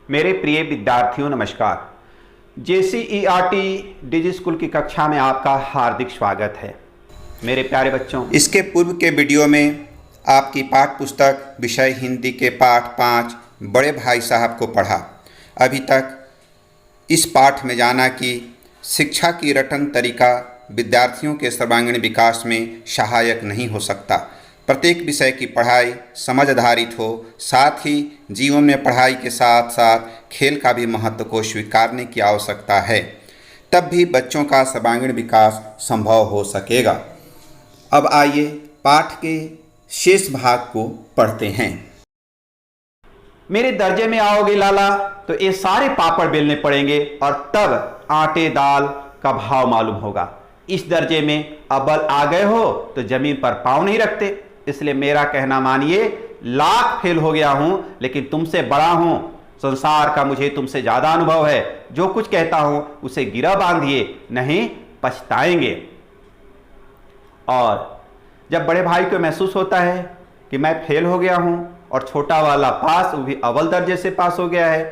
मेरे प्रिय विद्यार्थियों नमस्कार। JCERT डिजी स्कूल की कक्षा में आपका हार्दिक स्वागत है। मेरे प्यारे बच्चों, इसके पूर्व के वीडियो में आपकी पाठ पुस्तक विषय हिंदी के पाठ 5 बड़े भाई साहब को पढ़ा। अभी तक इस पाठ में जाना कि शिक्षा की रटन तरीका विद्यार्थियों के सर्वांगीण विकास में सहायक नहीं हो सकता। प्रत्येक विषय की पढ़ाई समझ आधारित हो, साथ ही जीवन में पढ़ाई के साथ साथ खेल का भी महत्व को स्वीकारने की आवश्यकता है, तब भी बच्चों का सर्वांगीण विकास संभव हो सकेगा। अब आइए पाठ के शेष भाग को पढ़ते हैं। मेरे दर्जे में आओगे लाला तो ये सारे पापड़ बेलने पड़ेंगे और तब आटे दाल का भाव मालूम होगा। इस दर्जे में अव्वल आ गए हो तो जमीन पर पाँव नहीं रखते, इसलिए मेरा कहना मानिए। लाख फेल हो गया हूं लेकिन तुमसे बड़ा हूं, संसार का मुझे तुमसे ज्यादा अनुभव है। जो कुछ कहता हूं उसे गिरा बांधिए, नहीं पछताएंगे। और जब बड़े भाई को महसूस होता है कि मैं फेल हो गया हूं और छोटा वाला पास, वो भी अव्वल दर्जे से पास हो गया है,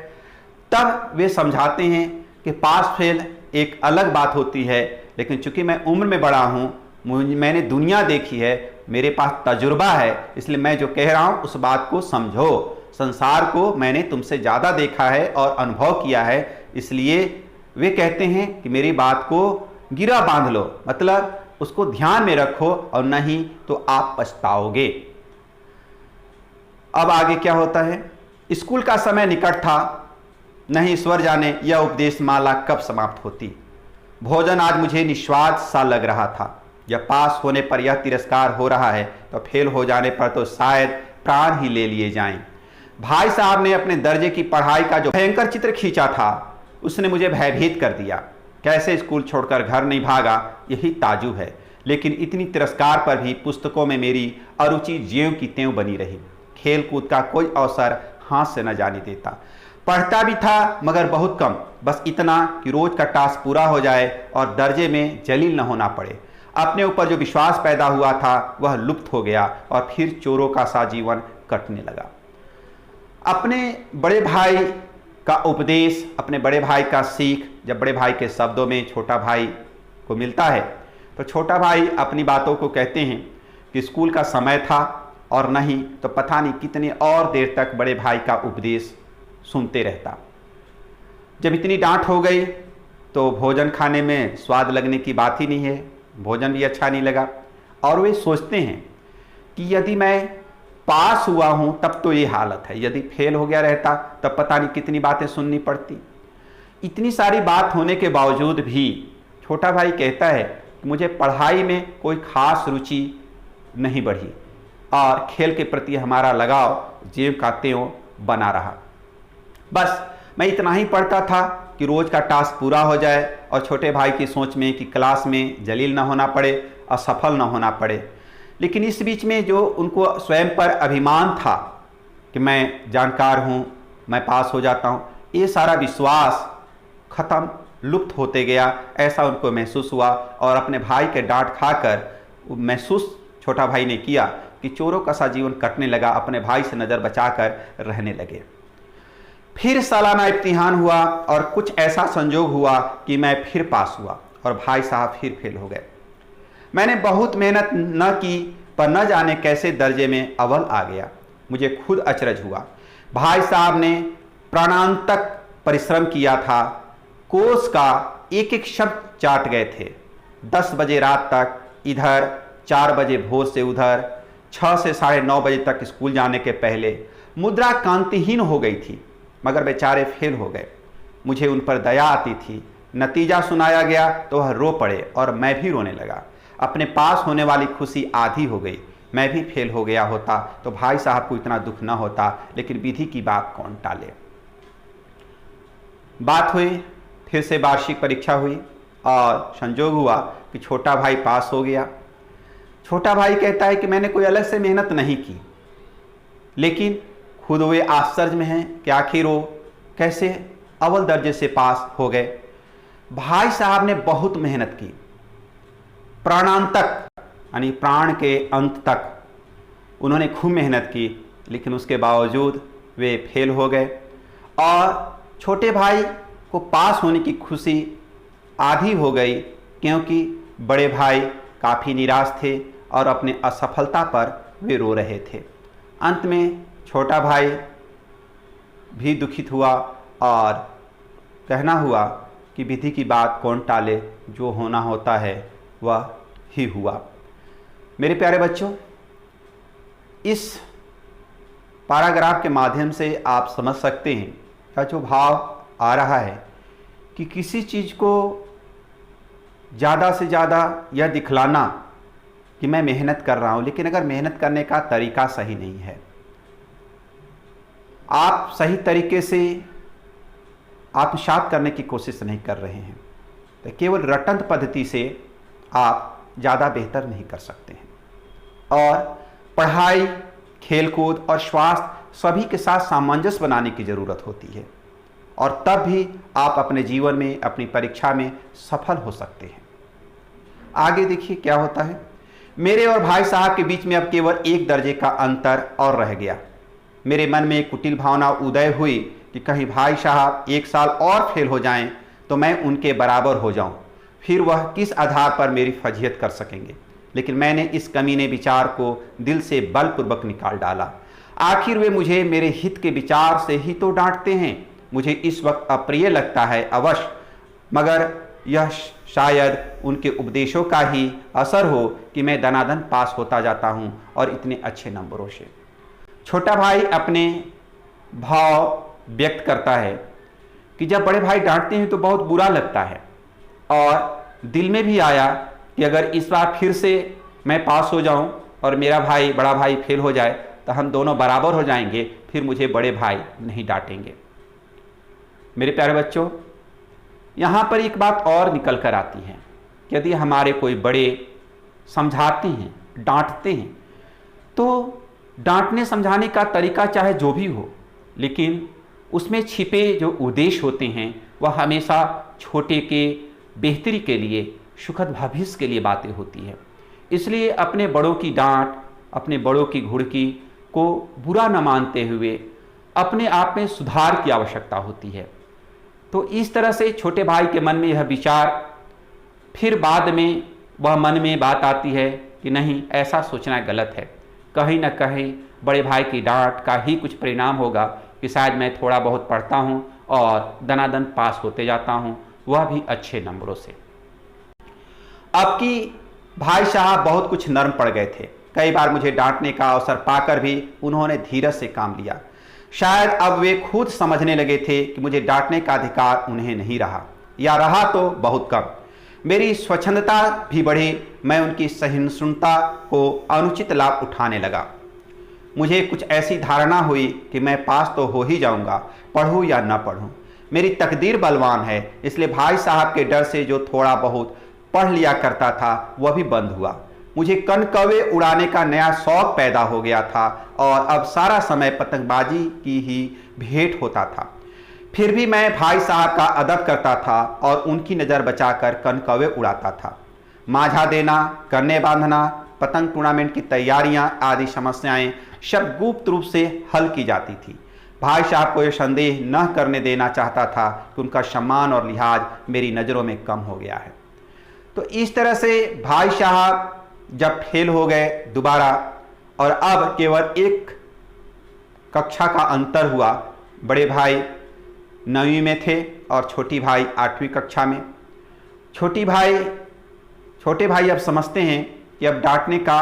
तब वे समझाते हैं कि पास फेल एक अलग बात होती है, लेकिन चूंकि मैं उम्र में बड़ा हूं, मैंने दुनिया देखी है, मेरे पास तजुर्बा है, इसलिए मैं जो कह रहा हूं उस बात को समझो। संसार को मैंने तुमसे ज़्यादा देखा है और अनुभव किया है, इसलिए वे कहते हैं कि मेरी बात को गिरा बांध लो, मतलब उसको ध्यान में रखो और नहीं तो आप पछताओगे। अब आगे क्या होता है। स्कूल का समय निकट था, नहीं ईश्वर जाने यह उपदेश माला कब समाप्त होती। भोजन आज मुझे निस्वाद सा लग रहा था। जब पास होने पर यह तिरस्कार हो रहा है तो फेल हो जाने पर तो शायद प्राण ही ले लिए जाएं। भाई साहब ने अपने दर्जे की पढ़ाई का जो भयंकर चित्र खींचा था उसने मुझे भयभीत कर दिया। कैसे स्कूल छोड़कर घर नहीं भागा, यही ताजुब है। लेकिन इतनी तिरस्कार पर भी पुस्तकों में मेरी अरुचि ज्यों की त्यों बनी रही। खेल कूद का कोई अवसर हाथ से न जाने देता। पढ़ता भी था मगर बहुत कम, बस इतना कि रोज का टास्क पूरा हो जाए और दर्जे में जलील न होना पड़े। अपने ऊपर जो विश्वास पैदा हुआ था वह लुप्त हो गया और फिर चोरों का सा जीवन कटने लगा। अपने बड़े भाई का उपदेश, अपने बड़े भाई का सीख जब बड़े भाई के शब्दों में छोटा भाई को मिलता है तो छोटा भाई अपनी बातों को कहते हैं कि स्कूल का समय था और नहीं तो पता नहीं कितनी और देर तक बड़े भाई का उपदेश सुनते रहता। जब इतनी डांट हो गई तो भोजन खाने में स्वाद लगने की बात ही नहीं है, भोजन भी अच्छा नहीं लगा। और वे सोचते हैं कि यदि मैं पास हुआ हूं तब तो ये हालत है, यदि फेल हो गया रहता तब पता नहीं कितनी बातें सुननी पड़ती। इतनी सारी बात होने के बावजूद भी छोटा भाई कहता है कि मुझे पढ़ाई में कोई खास रुचि नहीं बढ़ी और खेल के प्रति हमारा लगाव ज्यों का त्यों बना रहा। बस मैं इतना ही पढ़ता था कि रोज का टास्क पूरा हो जाए और छोटे भाई की सोच में कि क्लास में जलील ना होना पड़े, असफल ना होना पड़े। लेकिन इस बीच में जो उनको स्वयं पर अभिमान था कि मैं जानकार हूँ, मैं पास हो जाता हूँ, ये सारा विश्वास खत्म, लुप्त होते गया, ऐसा उनको महसूस हुआ। और अपने भाई के डांट खाकर महसूस छोटा भाई ने किया कि चोरों का सा जीवन कटने लगा, अपने भाई से नज़र बचाकर रहने लगे। फिर सालाना इम्तिहान हुआ और कुछ ऐसा संजोग हुआ कि मैं फिर पास हुआ और भाई साहब फिर फेल हो गए। मैंने बहुत मेहनत न की पर न जाने कैसे दर्जे में अव्वल आ गया। मुझे खुद अचरज हुआ। भाई साहब ने प्राणांतक परिश्रम किया था, कोर्स का एक एक शब्द चाट गए थे। 10 बजे रात तक इधर, 4 बजे भोर से उधर, 6 से 9:30 बजे तक स्कूल जाने के पहले मुद्रा कांतिहीन हो गई थी, मगर बेचारे फेल हो गए। मुझे उन पर दया आती थी। नतीजा सुनाया गया तो वह रो पड़े और मैं भी रोने लगा। अपने पास होने वाली खुशी आधी हो गई। मैं भी फेल हो गया होता तो भाई साहब को इतना दुख न होता, लेकिन विधि की बात कौन टाले। बात हुई, फिर से वार्षिक परीक्षा हुई और संजोग हुआ कि छोटा भाई पास हो गया। छोटा भाई कहता है कि मैंने कोई अलग से मेहनत नहीं की, लेकिन खुद वे आश्चर्य में हैं कि आखिर वो कैसे अव्वल दर्जे से पास हो गए। भाई साहब ने बहुत मेहनत की, प्राणांतक यानी प्राण के अंत तक उन्होंने खूब मेहनत की, लेकिन उसके बावजूद वे फेल हो गए और छोटे भाई को पास होने की खुशी आधी हो गई, क्योंकि बड़े भाई काफ़ी निराश थे और अपने असफलता पर वे रो रहे थे। अंत में छोटा भाई भी दुखित हुआ और कहना हुआ कि विधि की बात कौन टाले, जो होना होता है वह ही हुआ। मेरे प्यारे बच्चों, इस पैराग्राफ के माध्यम से आप समझ सकते हैं का जो भाव आ रहा है कि किसी चीज़ को ज़्यादा से ज़्यादा यह दिखलाना कि मैं मेहनत कर रहा हूँ, लेकिन अगर मेहनत करने का तरीका सही नहीं है, आप सही तरीके से आत्मसात करने की कोशिश नहीं कर रहे हैं, तो केवल रटंत पद्धति से आप ज़्यादा बेहतर नहीं कर सकते हैं। और पढ़ाई, खेलकूद और स्वास्थ्य सभी के साथ सामंजस्य बनाने की ज़रूरत होती है, और तब भी आप अपने जीवन में, अपनी परीक्षा में सफल हो सकते हैं। आगे देखिए क्या होता है। मेरे और भाई साहब के बीच में अब केवल 1 दर्जे का अंतर और रह गया। मेरे मन में एक कुटिल भावना उदय हुई कि कहीं भाई साहब 1 साल और फेल हो जाएं तो मैं उनके बराबर हो जाऊं, फिर वह किस आधार पर मेरी फजीहत कर सकेंगे। लेकिन मैंने इस कमीने विचार को दिल से बलपूर्वक निकाल डाला। आखिर वे मुझे मेरे हित के विचार से ही तो डांटते हैं। मुझे इस वक्त अप्रिय लगता है अवश्य, मगर यह शायद उनके उपदेशों का ही असर हो कि मैं दनादन पास होता जाता हूं और इतने अच्छे नंबरों से। छोटा भाई अपने भाव व्यक्त करता है कि जब बड़े भाई डांटते हैं तो बहुत बुरा लगता है, और दिल में भी आया कि अगर इस बार फिर से मैं पास हो जाऊं और मेरा भाई, बड़ा भाई फेल हो जाए तो हम दोनों बराबर हो जाएंगे, फिर मुझे बड़े भाई नहीं डांटेंगे। मेरे प्यारे बच्चों, यहाँ पर एक बात और निकल कर आती है कि यदि हमारे कोई बड़े समझाते हैं, डांटते हैं, तो डांटने समझाने का तरीका चाहे जो भी हो, लेकिन उसमें छिपे जो उद्देश्य होते हैं वह हमेशा छोटे के बेहतरी के लिए, सुखद भविष्य के लिए बातें होती है। इसलिए अपने बड़ों की डांट, अपने बड़ों की घुड़की को बुरा न मानते हुए अपने आप में सुधार की आवश्यकता होती है। तो इस तरह से छोटे भाई के मन में यह विचार, फिर बाद में वह मन में बात आती है कि नहीं, ऐसा सोचना गलत है, कहीं ना कहीं बड़े भाई की डांट का ही कुछ परिणाम होगा कि शायद मैं थोड़ा बहुत पढ़ता हूँ और दनादन पास होते जाता हूँ, वह भी अच्छे नंबरों से। अब की भाई साहब बहुत कुछ नर्म पड़ गए थे। कई बार मुझे डांटने का अवसर पाकर भी उन्होंने धीरज से काम लिया। शायद अब वे खुद समझने लगे थे कि मुझे डांटने का अधिकार उन्हें नहीं रहा, या रहा तो बहुत कम। मेरी स्वच्छंदता भी बढ़ी। मैं उनकी सहिष्णुता को अनुचित लाभ उठाने लगा। मुझे कुछ ऐसी धारणा हुई कि मैं पास तो हो ही जाऊंगा, पढ़ूं या न पढ़ूं। मेरी तकदीर बलवान है, इसलिए भाई साहब के डर से जो थोड़ा बहुत पढ़ लिया करता था वह भी बंद हुआ। मुझे कनकौवे उड़ाने का नया शौक पैदा हो गया था और अब सारा समय पतंगबाजी की ही भेंट होता था। फिर भी मैं भाई साहब का अदब करता था और उनकी नज़र बचाकर कनकौवे उड़ाता था। माझा देना, करने बांधना, पतंग टूर्नामेंट की तैयारियां आदि समस्याएं सब गुप्त रूप से हल की जाती थी। भाई साहब को यह संदेह न करने देना चाहता था कि उनका सम्मान और लिहाज मेरी नज़रों में कम हो गया है। तो इस तरह से भाई साहब जब फेल हो गए दोबारा, और अब केवल 1 कक्षा का अंतर हुआ। बड़े भाई 9वीं में थे और छोटी भाई 8वीं कक्षा में। छोटे भाई अब समझते हैं कि अब डांटने का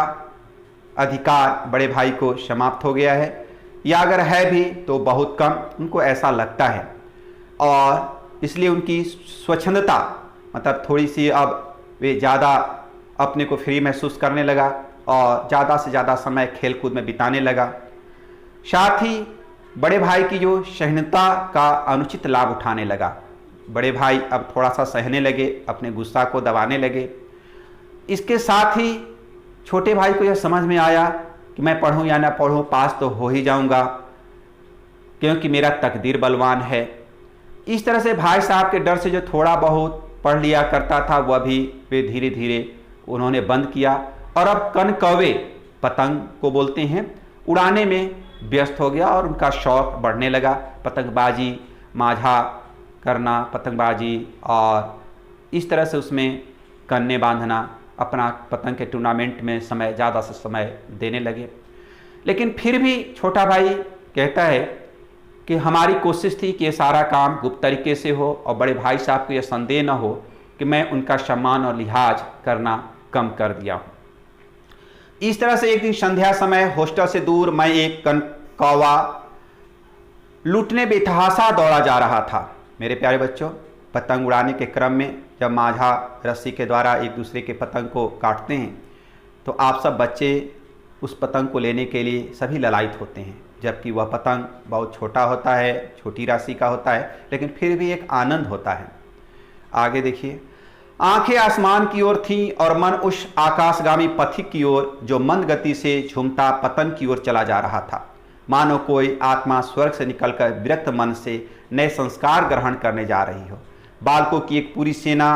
अधिकार बड़े भाई को समाप्त हो गया है, या अगर है भी तो बहुत कम, उनको ऐसा लगता है। और इसलिए उनकी स्वच्छंदता, मतलब थोड़ी सी अब वे ज़्यादा अपने को फ्री महसूस करने लगा और ज़्यादा से ज़्यादा समय खेलकूद में बिताने लगा। साथ ही बड़े भाई की जो सहनता का अनुचित लाभ उठाने लगा। बड़े भाई अब थोड़ा सा सहने लगे, अपने गुस्सा को दबाने लगे। इसके साथ ही छोटे भाई को यह समझ में आया कि मैं पढ़ूं या ना पढ़ूं, पास तो हो ही जाऊंगा, क्योंकि मेरा तकदीर बलवान है। इस तरह से भाई साहब के डर से जो थोड़ा बहुत पढ़ लिया करता था वह भी वे धीरे धीरे उन्होंने बंद किया, और अब कनकौवे, पतंग को बोलते हैं, उड़ाने में व्यस्त हो गया और उनका शौक़ बढ़ने लगा। पतंगबाजी, माझा करना, पतंगबाजी और इस तरह से उसमें कन्ने बांधना, अपना पतंग के टूर्नामेंट में समय ज़्यादा से समय देने लगे। लेकिन फिर भी छोटा भाई कहता है कि हमारी कोशिश थी कि ये सारा काम गुप्त तरीके से हो और बड़े भाई साहब को यह संदेह न हो कि मैं उनका सम्मान और लिहाज करना कम कर दिया हूँ। इस तरह से एक दिन संध्या समय हॉस्टल से दूर मैं एक कौवा लूटने बेतहाशा दौड़ा जा रहा था। मेरे प्यारे बच्चों, पतंग उड़ाने के क्रम में जब माझा रस्सी के द्वारा एक दूसरे के पतंग को काटते हैं तो आप सब बच्चे उस पतंग को लेने के लिए सभी ललायित होते हैं, जबकि वह पतंग बहुत छोटा होता है, छोटी राशि का होता है, लेकिन फिर भी एक आनंद होता है। आगे देखिए, आंखें आसमान की ओर थीं और मन उस आकाशगामी पथिक की ओर जो मंद गति से झूमता पतन की ओर चला जा रहा था, मानो कोई आत्मा स्वर्ग से निकलकर विरक्त मन से नए संस्कार ग्रहण करने जा रही हो। बालकों की एक पूरी सेना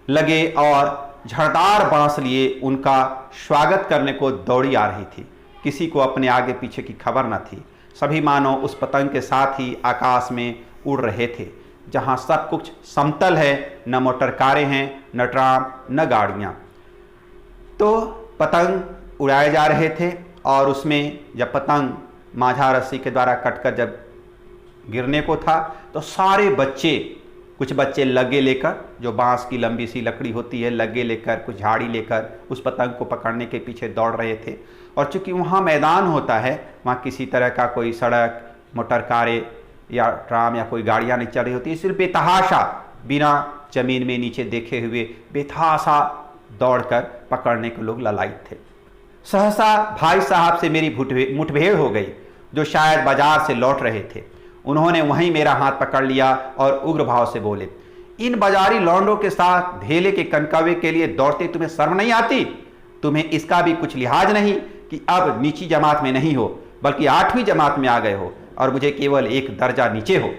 लगे और झड़दार बांस लिए उनका स्वागत करने को दौड़ी आ रही थी। किसी को अपने आगे पीछे की खबर न थी। सभी मानो उस पतंग के साथ ही आकाश में उड़ रहे थे, जहां सब कुछ समतल है, न मोटर कारें हैं, न ट्राम, न गाड़ियां। तो पतंग उड़ाए जा रहे थे और उसमें जब पतंग माझा रस्सी के द्वारा कटकर जब गिरने को था तो सारे बच्चे, कुछ बच्चे लगे लेकर, जो बांस की लंबी सी लकड़ी होती है, लगे लेकर, कुछ झाड़ी लेकर उस पतंग को पकड़ने के पीछे दौड़ रहे थे। और चूंकि वहाँ मैदान होता है, वहाँ किसी तरह का कोई सड़क, मोटर कारें या ट्राम या कोई गाड़ियाँ नहीं चल रही होती, सिर्फ बेतहाशा बिना जमीन में नीचे देखे हुए बेतहाशा दौड़कर पकड़ने को लोग ललायित थे। सहसा भाई साहब से मेरी मुठभेड़ हो गई, जो शायद बाजार से लौट रहे थे। उन्होंने वहीं मेरा हाथ पकड़ लिया और उग्र भाव से बोले, इन बाजारी लौंडों के साथ ढेले के कनकवे के लिए दौड़ते तुम्हें शर्म नहीं आती? तुम्हें इसका भी कुछ लिहाज नहीं कि अब नीची जमात में नहीं हो, बल्कि 8वीं जमात में आ गए हो और मुझे केवल एक दर्जा नीचे हो।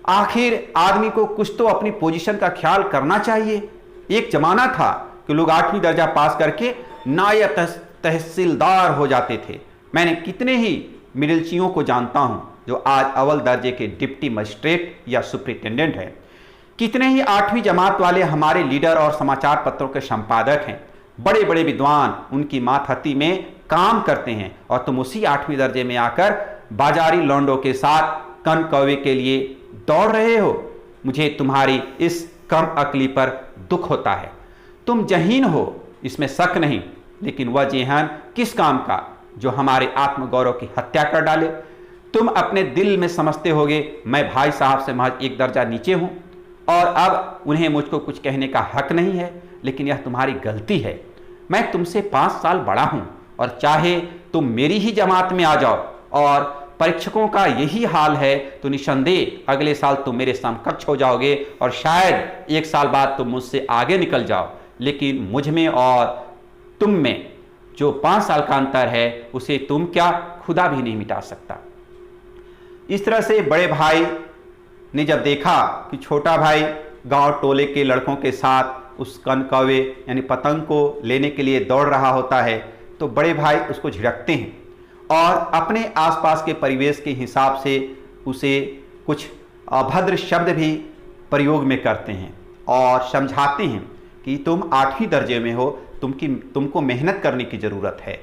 आखिर आदमी को कुछ तो अपनी पोजीशन का ख्याल करना चाहिए। एक जमाना था कि लोग 8वीं दर्जा पास करके नायब तहसीलदार हो जाते थे। मैंने कितने ही मिडिलचियों को जानता हूं जो आज अव्वल दर्जे के डिप्टी मजिस्ट्रेट या सुप्रिंटेंडेंट हैं। कितने ही 8वीं जमात वाले हमारे लीडर और समाचार पत्रों के संपादक हैं। बड़े बड़े विद्वान उनकी मातहती में काम करते हैं और तुम उसी 8वीं दर्जे में आकर बाजारी लौंडों के साथ कन कौवे के लिए दौड़ रहे हो। मुझे तुम्हारी इस कम अकली पर दुख होता है। तुम जहीन हो, इसमें शक नहीं, लेकिन वह जेहन किस काम का जो हमारे आत्मगौरव की हत्या कर डाले। तुम अपने दिल में समझते होगे मैं भाई साहब से महज एक दर्जा नीचे हूं और अब उन्हें मुझको कुछ कहने का हक नहीं है, लेकिन यह तुम्हारी गलती है। मैं तुमसे 5 साल बड़ा हूं और चाहे तुम मेरी ही जमात में आ जाओ और परीक्षकों का यही हाल है तो निसंदेह अगले साल तुम मेरे समकक्ष हो जाओगे और शायद 1 साल बाद तुम मुझसे आगे निकल जाओ। लेकिन मुझ में और तुम में जो 5 साल का अंतर है उसे तुम क्या खुदा भी नहीं मिटा सकता। इस तरह से बड़े भाई ने जब देखा कि छोटा भाई गांव टोले के लड़कों के साथ उस कनकौवे यानी पतंग को लेने के लिए दौड़ रहा होता है, तो बड़े भाई उसको झिड़कते हैं और अपने आसपास के परिवेश के हिसाब से उसे कुछ अभद्र शब्द भी प्रयोग में करते हैं और समझाते हैं कि तुम 8वीं दर्जे में हो, तुमको मेहनत करने की ज़रूरत है,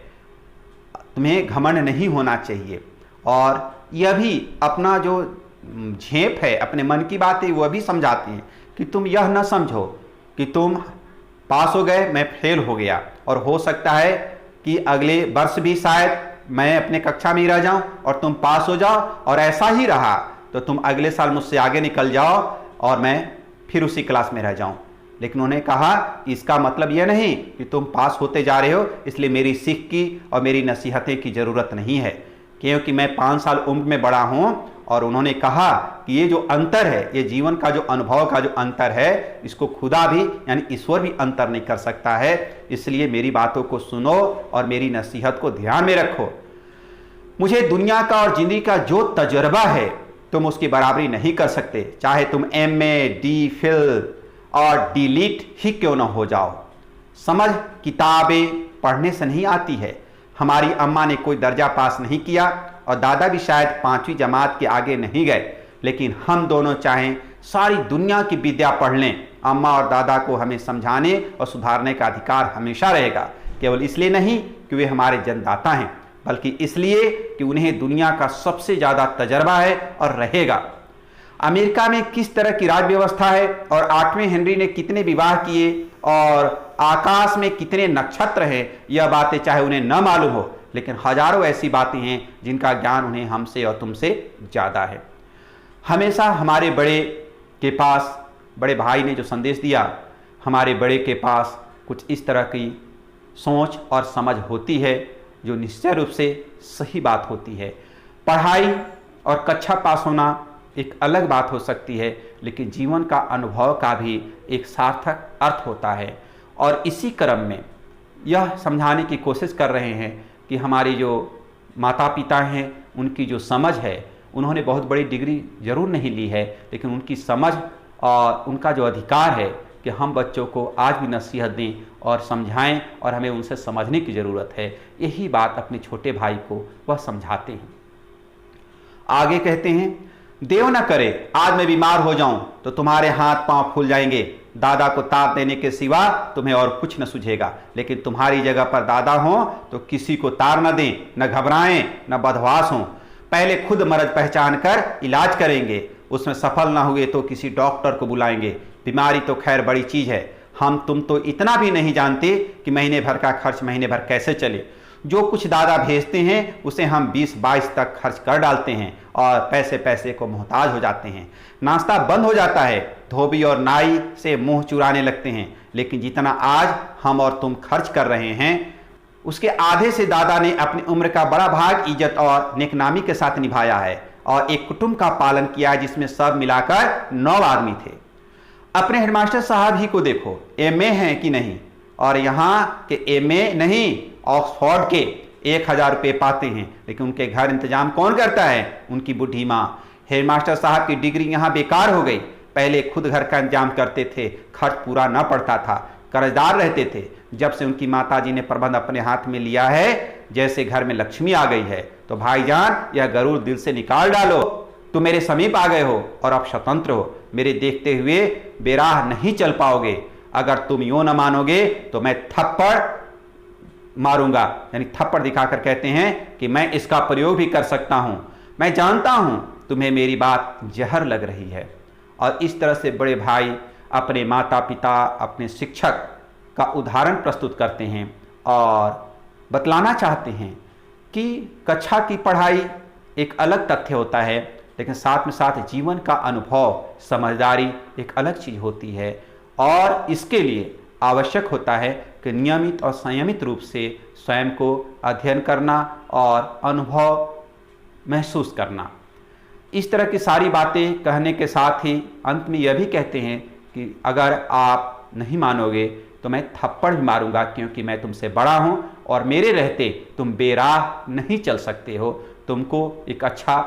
तुम्हें घमंड नहीं होना चाहिए। और यह भी अपना जो झेप है, अपने मन की बात है, वह भी समझाती हैं कि तुम यह न समझो कि तुम पास हो गए, मैं फेल हो गया और हो सकता है कि अगले वर्ष भी शायद मैं अपने कक्षा में ही रह जाऊं और तुम पास हो जाओ, और ऐसा ही रहा तो तुम अगले साल मुझसे आगे निकल जाओ और मैं फिर उसी क्लास में रह जाऊं। लेकिन उन्होंने कहा इसका मतलब यह नहीं कि तुम पास होते जा रहे हो इसलिए मेरी सीख की और मेरी नसीहतें की ज़रूरत नहीं है, क्योंकि मैं 5 साल उम्र में बड़ा हूं। और उन्होंने कहा कि ये जो अंतर है, ये जीवन का जो अनुभव का जो अंतर है, इसको खुदा भी यानी ईश्वर भी अंतर नहीं कर सकता है। इसलिए मेरी बातों को सुनो और मेरी नसीहत को ध्यान में रखो। मुझे दुनिया का और जिंदगी का जो तजर्बा है तुम उसकी बराबरी नहीं कर सकते, चाहे तुम MA, D.Phil और D.Lit ही क्यों ना हो जाओ। समझ किताबें पढ़ने से नहीं आती है। हमारी अम्मा ने कोई दर्जा पास नहीं किया और दादा भी शायद 5वीं जमात के आगे नहीं गए, लेकिन हम दोनों चाहें सारी दुनिया की विद्या पढ़ लें, अम्मा और दादा को हमें समझाने और सुधारने का अधिकार हमेशा रहेगा। केवल इसलिए नहीं कि वे हमारे जन्मदाता हैं, बल्कि इसलिए कि उन्हें दुनिया का सबसे ज़्यादा तजर्बा है और रहेगा। अमेरिका में किस तरह की राज व्यवस्था है और 8वें हेनरी ने कितने विवाह किए और आकाश में कितने नक्षत्र हैं, यह बातें चाहे उन्हें न मालूम हो, लेकिन हजारों ऐसी बातें हैं जिनका ज्ञान उन्हें हमसे और तुमसे ज़्यादा है। हमेशा हमारे बड़े के पास, बड़े भाई ने जो संदेश दिया, हमारे बड़े के पास कुछ इस तरह की सोच और समझ होती है जो निश्चय रूप से सही बात होती है। पढ़ाई और कक्षा पास होना एक अलग बात हो सकती है, लेकिन जीवन का अनुभव का भी एक सार्थक अर्थ होता है। और इसी क्रम में यह समझाने की कोशिश कर रहे हैं कि हमारे जो माता पिता हैं उनकी जो समझ है, उन्होंने बहुत बड़ी डिग्री जरूर नहीं ली है, लेकिन उनकी समझ और उनका जो अधिकार है कि हम बच्चों को आज भी नसीहत दें और समझाएं और हमें उनसे समझने की ज़रूरत है। यही बात अपने छोटे भाई को वह समझाते हैं। आगे कहते हैं, देव न करे आज मैं बीमार हो जाऊं तो तुम्हारे हाथ पांव फूल जाएंगे। दादा को ताप देने के सिवा तुम्हें और कुछ न सूझेगा, लेकिन तुम्हारी जगह पर दादा हो तो किसी को तार न दें, न घबराएं, न बदहवास हों। पहले खुद मर्ज पहचान कर इलाज करेंगे, उसमें सफल ना हुए तो किसी डॉक्टर को बुलाएंगे। बीमारी तो खैर बड़ी चीज़ है, हम तुम तो इतना भी नहीं जानते कि महीने भर का खर्च महीने भर कैसे चले। जो कुछ दादा भेजते हैं उसे हम 20-22 तक खर्च कर डालते हैं और पैसे पैसे को मोहताज हो जाते हैं। नाश्ता बंद हो जाता है, धोबी और नाई से मुंह चुराने लगते हैं, लेकिन जितना आज हम और तुम खर्च कर रहे हैं उसके आधे से दादा ने अपनी उम्र का बड़ा भाग इज्जत और नेकनामी के साथ निभाया है और एक कुटुंब का पालन किया है जिसमें सब मिलाकर 9 आदमी थे। अपने हेडमास्टर साहब ही को देखो, एमए हैं कि नहीं, और यहाँ के एमए नहीं ऑक्सफोर्ड के 1000 रुपये पाते हैं, लेकिन उनके घर इंतजाम कौन करता है? उनकी बूढ़ी माँ। हेडमास्टर साहब की डिग्री यहाँ बेकार हो गई। पहले खुद घर का इंतजाम करते थे, खर्च पूरा न पड़ता था, कर्जदार रहते थे। जब से उनकी माताजी ने प्रबंध अपने हाथ में लिया है, जैसे घर में लक्ष्मी आ गई है। तो भाईजान यह गरुड़ दिल से निकाल डालो। तुम मेरे समीप आ गए हो और अब स्वतंत्र हो। मेरे देखते हुए बेराह नहीं चल पाओगे। अगर तुम यूं न मानोगे तो मैं थप्पड़ मारूंगा। यानी थप्पड़ दिखाकर कहते हैं कि मैं इसका प्रयोग भी कर सकता हूं। मैं जानता हूं तुम्हें मेरी बात जहर लग रही है। और इस तरह से बड़े भाई अपने माता पिता, अपने शिक्षक का उदाहरण प्रस्तुत करते हैं और बतलाना चाहते हैं कि कक्षा की पढ़ाई एक अलग तथ्य होता है, लेकिन साथ में साथ जीवन का अनुभव, समझदारी एक अलग चीज़ होती है। और इसके लिए आवश्यक होता है कि नियमित और संयमित रूप से स्वयं को अध्ययन करना और अनुभव महसूस करना। इस तरह की सारी बातें कहने के साथ ही अंत में यह भी कहते हैं कि अगर आप नहीं मानोगे तो मैं थप्पड़ भी मारूंगा, क्योंकि मैं तुमसे बड़ा हूं और मेरे रहते तुम बेराह नहीं चल सकते हो। तुमको एक अच्छा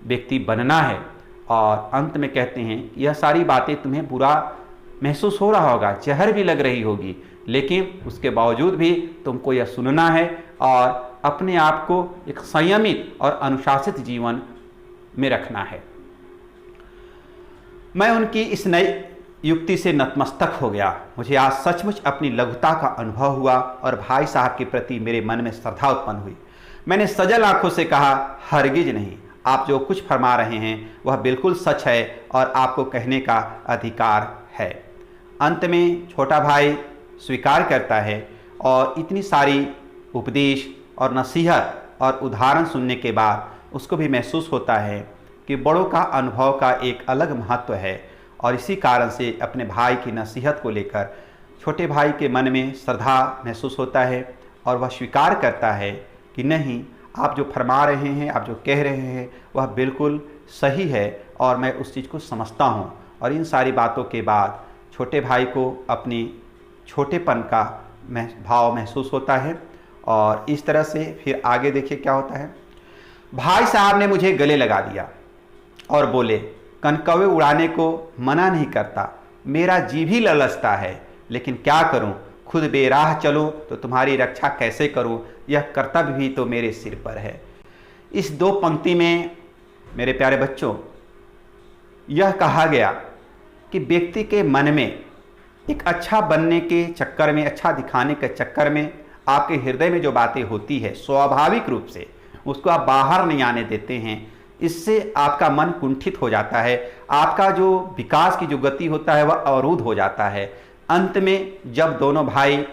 व्यक्ति बनना है। और अंत में कहते हैं यह सारी बातें तुम्हें बुरा महसूस हो रहा होगा, जहर भी लग रही होगी, लेकिन उसके बावजूद भी तुमको यह सुनना है और अपने आप को एक संयमित और अनुशासित जीवन में रखना है। मैं उनकी इस नई युक्ति से नतमस्तक हो गया। मुझे आज सचमुच अपनी लघुता का अनुभव हुआ और भाई साहब के प्रति मेरे मन में श्रद्धा उत्पन्न हुई। मैंने सजल आंखों से कहा, हरगिज नहीं, आप जो कुछ फरमा रहे हैं वह बिल्कुल सच है और आपको कहने का अधिकार है। अंत में छोटा भाई स्वीकार करता है और इतनी सारी उपदेश और नसीहत और उदाहरण सुनने के बाद उसको भी महसूस होता है कि बड़ों का अनुभव का एक अलग महत्व है। और इसी कारण से अपने भाई की नसीहत को लेकर छोटे भाई के मन में श्रद्धा महसूस होता है और वह स्वीकार करता है कि नहीं, आप जो फरमा रहे हैं, आप जो कह रहे हैं वह बिल्कुल सही है और मैं उस चीज़ को समझता हूँ। और इन सारी बातों के बाद छोटे भाई को अपनी छोटेपन का भाव महसूस होता है। और इस तरह से फिर आगे देखिए क्या होता है। भाई साहब ने मुझे गले लगा दिया और बोले, कनकौवे उड़ाने को मना नहीं करता, मेरा जी भी ललचता है, लेकिन क्या करूं, खुद बेराह चलूं तो तुम्हारी रक्षा कैसे करूं, यह कर्तव्य भी तो मेरे सिर पर है। इस 2 पंक्ति में मेरे प्यारे बच्चों यह कहा गया कि व्यक्ति के मन में एक अच्छा बनने के चक्कर में, अच्छा दिखाने के चक्कर में आपके हृदय में जो बातें होती है स्वाभाविक रूप से उसको आप बाहर नहीं आने देते हैं। इससे आपका मन कुंठित हो जाता है, आपका जो विकास की जो गति होता है वह अवरुद्ध हो जाता है। अंत में जब दोनों भाई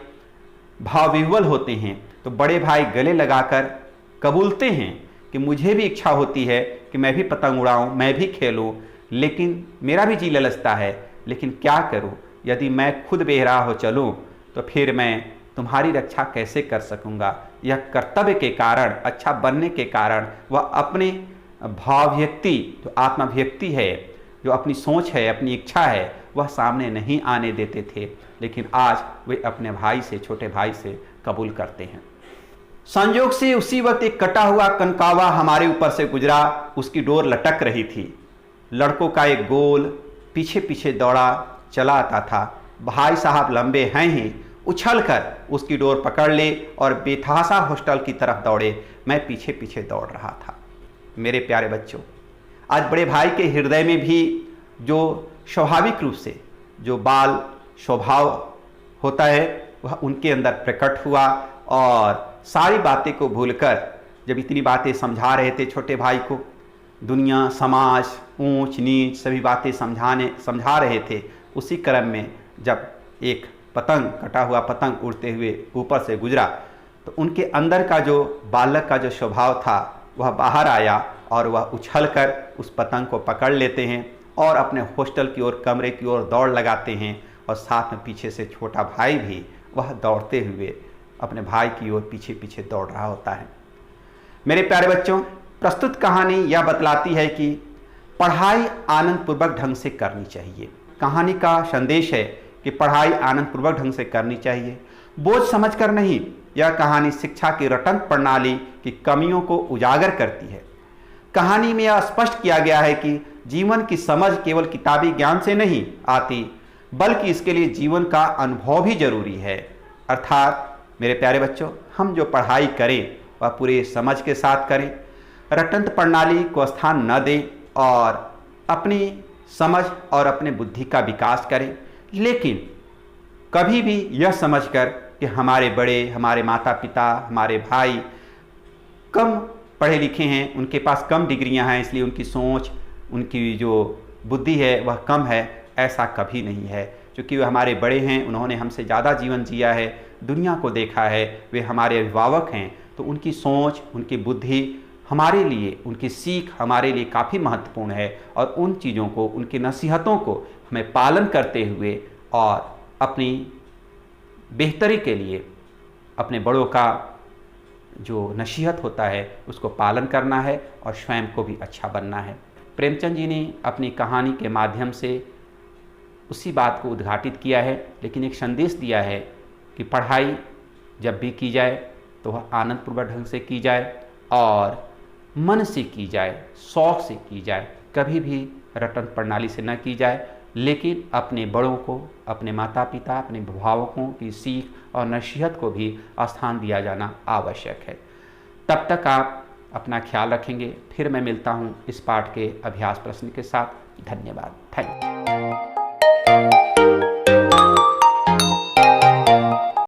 भावविह्वल होते हैं तो बड़े भाई गले लगाकर कबूलते हैं कि मुझे भी इच्छा होती है कि मैं भी पतंग उड़ाऊं, मैं भी खेलूं, लेकिन मेरा भी जी ललचता है, लेकिन क्या करूं, यदि मैं खुद बेराह हो चलूं तो फिर मैं तुम्हारी रक्षा कैसे कर सकूंगा। यह कर्तव्य के कारण, अच्छा बनने के कारण वह अपने भावव्यक्ति जो आत्माभिव्यक्ति है, जो अपनी सोच है, अपनी इच्छा है, वह सामने नहीं आने देते थे, लेकिन आज वे अपने भाई से, छोटे भाई से कबूल करते हैं। संयोग से उसी वक्त एक कटा हुआ कनकावा हमारे ऊपर से गुजरा, उसकी डोर लटक रही थी। लड़कों का एक गोल पीछे पीछे दौड़ा चला आता था। भाई साहब लंबे हैं ही, उछलकर उसकी डोर पकड़ ले और बेतहाशा हॉस्टल की तरफ दौड़े। मैं पीछे पीछे दौड़ रहा था। मेरे प्यारे बच्चों, आज बड़े भाई के हृदय में भी जो स्वाभाविक रूप से जो बाल स्वभाव होता है वह उनके अंदर प्रकट हुआ और सारी बातें को भूलकर जब इतनी बातें समझा रहे थे छोटे भाई को, दुनिया, समाज, ऊंच नीच सभी बातें समझा रहे थे, उसी क्रम में जब एक पतंग, कटा हुआ पतंग उड़ते हुए ऊपर से गुजरा तो उनके अंदर का जो बालक का जो स्वभाव था वह बाहर आया और वह उछलकर उस पतंग को पकड़ लेते हैं और अपने हॉस्टल की ओर, कमरे की ओर दौड़ लगाते हैं। और साथ में पीछे से छोटा भाई भी वह दौड़ते हुए अपने भाई की ओर पीछे पीछे दौड़ रहा होता है। मेरे प्यारे बच्चों, प्रस्तुत कहानी यह बतलाती है कि पढ़ाई आनंदपूर्वक ढंग से करनी चाहिए। कहानी का संदेश है कि पढ़ाई आनंदपूर्वक ढंग से करनी चाहिए, बोझ समझकर नहीं। यह कहानी शिक्षा की रटन प्रणाली की कमियों को उजागर करती है। कहानी में यह स्पष्ट किया गया है कि जीवन की समझ केवल किताबी ज्ञान से नहीं आती, बल्कि इसके लिए जीवन का अनुभव भी जरूरी है। अर्थात मेरे प्यारे बच्चों, हम जो पढ़ाई करें वह पूरे समझ के साथ करें, रटंत प्रणाली को स्थान न दें और अपनी समझ और अपने बुद्धि का विकास करें, लेकिन कभी भी यह समझकर कि हमारे बड़े, हमारे माता पिता, हमारे भाई कम पढ़े लिखे हैं, उनके पास कम डिग्रियां हैं, इसलिए उनकी सोच, उनकी जो बुद्धि है वह कम है, ऐसा कभी नहीं है। क्योंकि वे हमारे बड़े हैं, उन्होंने हमसे ज़्यादा जीवन जिया है, दुनिया को देखा है, वे हमारे अभिभावक हैं, तो उनकी सोच, उनकी बुद्धि हमारे लिए, उनकी सीख हमारे लिए काफ़ी महत्वपूर्ण है। और उन चीज़ों को, उनकी नसीहतों को हमें पालन करते हुए और अपनी बेहतरी के लिए अपने बड़ों का जो नसीहत होता है उसको पालन करना है और स्वयं को भी अच्छा बनना है। प्रेमचंद जी ने अपनी कहानी के माध्यम से उसी बात को उद्घाटित किया है, लेकिन एक संदेश दिया है कि पढ़ाई जब भी की जाए तो वह आनंदपूर्वक ढंग से की जाए और मन से की जाए, शौक़ से की जाए, कभी भी रटन प्रणाली से न की जाए, लेकिन अपने बड़ों को, अपने माता पिता, अपने अभिभावकों की सीख और नसीहत को भी स्थान दिया जाना आवश्यक है। तब तक आप अपना ख्याल रखेंगे। फिर मैं मिलता हूँ इस पाठ के अभ्यास प्रश्न के साथ। धन्यवाद। Thank you.